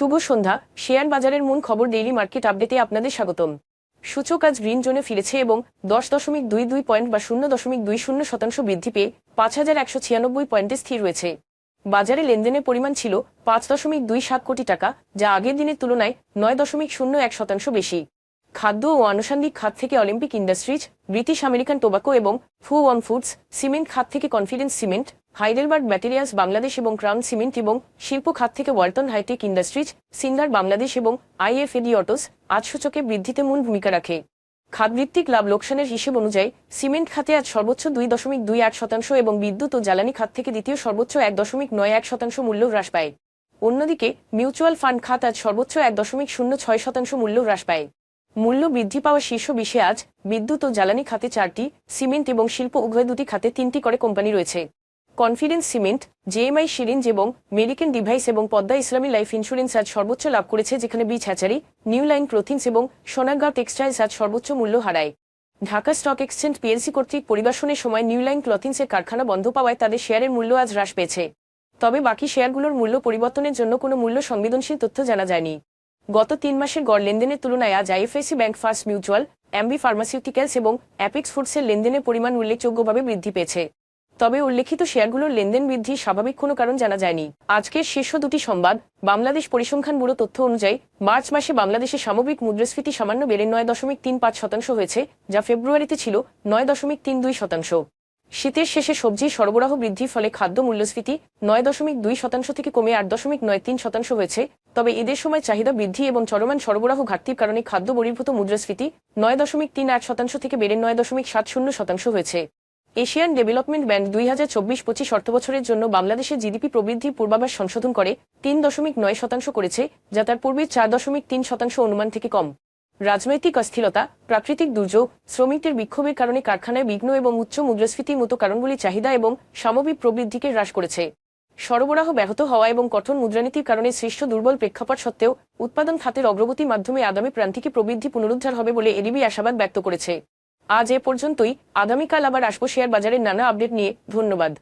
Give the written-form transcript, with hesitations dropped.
শুভ সন্ধ্যা। Share বাজারের মূল খবর ডেইলি মার্কেট আপডেটে আপনাদের স্বাগতম। সূচক আজ গ্রিন জোনে ফিরেছে এবং 10.22 পয়েন্ট বা 0.20% বৃদ্ধি পেয়ে 5,196 পয়েন্টে স্থির রয়েছে। বাজারে লেনদেনের পরিমাণ ছিল 5.27 কোটি টাকা, যা আগের দিনের তুলনায় 9.01% বেশি। খাদ্য ও আনুষঙ্গিক খাত থেকে Olympic Industries, British American Tobacco এবং ফু-ওয়ান ফুডস, সিমেন্ট খাত থেকে Confidence Cement, Heidelberg Materials Bangladesh এবং ক্রাউন সিমেন্ট এবং শিল্প খাত থেকে Walton Hi-Tech Industries, Singer Bangladesh এবং আইএফএডি অটোস আজ সূচকে বৃদ্ধিতে মূল ভূমিকা রাখে। খাতভিত্তিক লাভ লোকসানের হিসেব অনুযায়ী সিমেন্ট খাতে আজ সর্বোচ্চ 2.21% এবং বিদ্যুৎ ও জ্বালানি খাত থেকে দ্বিতীয় সর্বোচ্চ 1.91% মূল্য হ্রাস পায়। অন্যদিকে মিউচুয়াল ফান্ড খাত আজ সর্বোচ্চ 1.06% মূল্য হ্রাস পায়। মূল্য বৃদ্ধি পাওয়া শীর্ষ 20-এ আজ বিদ্যুৎ ও জ্বালানি খাতে 4টি, সিমেন্ট এবং শিল্প উভয় 2টি খাতে 3টি করে কোম্পানি রয়েছে। কনফিডেন্স সিমেন্ট, জেএমআই সিরিঞ্জ এবং মেডিকেল ডিভাইস এবং পদ্মা ইসলামী লাইফ ইন্স্যুরেন্স আজ সর্বোচ্চ লাভ করেছে, যেখানে বিচ হ্যাচারি, নিউ লাইন ক্লোথিংস এবং সোনারগাঁও টেক্সটাইলস আজ সর্বোচ্চ মূল্য হারায়। ঢাকা স্টক এক্সচেঞ্জ পিএলসি কর্তৃক পরিদর্শনের সময় নিউ লাইন ক্লথিংসের কারখানা বন্ধ পাওয়ায় তাদের শেয়ারের মূল্য আজ হ্রাস পেয়েছে। তবে বাকি শেয়ারগুলোর মূল্য পরিবর্তনের জন্য কোনো মূল্য সংবেদনশীল তথ্য জানা যায়নি। গত 3 মাসের গড় লেনদেনের তুলনায় আজ IFIC bank, first mutual, MB pharmaceuticals এবং অ্যাপেক্স ফুডসের লেনদেনের পরিমাণ উল্লেখযোগ্যভাবে বৃদ্ধি পেয়েছে। তবে উল্লেখিত শেয়ারগুলোর লেনদেন বৃদ্ধির স্বাভাবিক কোনো কারণ জানা যায়নি। আজকের শীর্ষ 2টি সংবাদ। বাংলাদেশ পরিসংখ্যান ব্যুরো তথ্য অনুযায়ী মার্চ মাসে বাংলাদেশের সামগ্রিক মুদ্রাস্ফীতি সামান্য বেড়ে 9.35% হয়েছে, যা ফেব্রুয়ারিতে ছিল 9.32%। শীতের শেষে সবজির সরবরাহ বৃদ্ধির ফলে খাদ্য মূল্যস্ফীতি 9.2% থেকে কমে 8.93% হয়েছে। তবে ঈদের সময় চাহিদা বৃদ্ধি এবং চলমান সরবরাহ ঘাটতির কারণে খাদ্য বহির্ভূত মুদ্রাস্ফীতি 9.38% থেকে বেড়ে 9.70% হয়েছে। এশিয়ান ডেভেলপমেন্ট ব্যাংক 2024-25 অর্থবছরের জন্য বাংলাদেশের জিডিপি প্রবৃদ্ধি পূর্বাভাস সংশোধন করে 3.9% করেছে, যা তার পূর্বের 4.3% অনুমান থেকে কম। রাজনৈতিক অস্থিরতা, প্রাকৃতিক দুর্যোগ, শ্রমিকদের বিক্ষোভের কারণে কারখানায় বিঘ্ন এবং উচ্চ মুদ্রাস্ফীতির মতো কারণগুলি চাহিদা এবং সামগ্রিক প্রবৃদ্ধিকে হ্রাস করেছে। সরবরাহ ব্যাহত হওয়া এবং কঠোর মুদ্রানীতির কারণে সৃষ্ট দুর্বল প্রেক্ষাপট সত্ত্বেও উৎপাদন খাতের অগ্রগতির মাধ্যমে আগামী প্রান্তিকে প্রবৃদ্ধি পুনরুদ্ধার হবে বলে এডিবি আশাবাদ ব্যক্ত করেছে। আজ এ পর্যন্তই। আগামীকাল আবার আসবো শেয়ার বাজারের নানা আপডেট নিয়ে। ধন্যবাদ।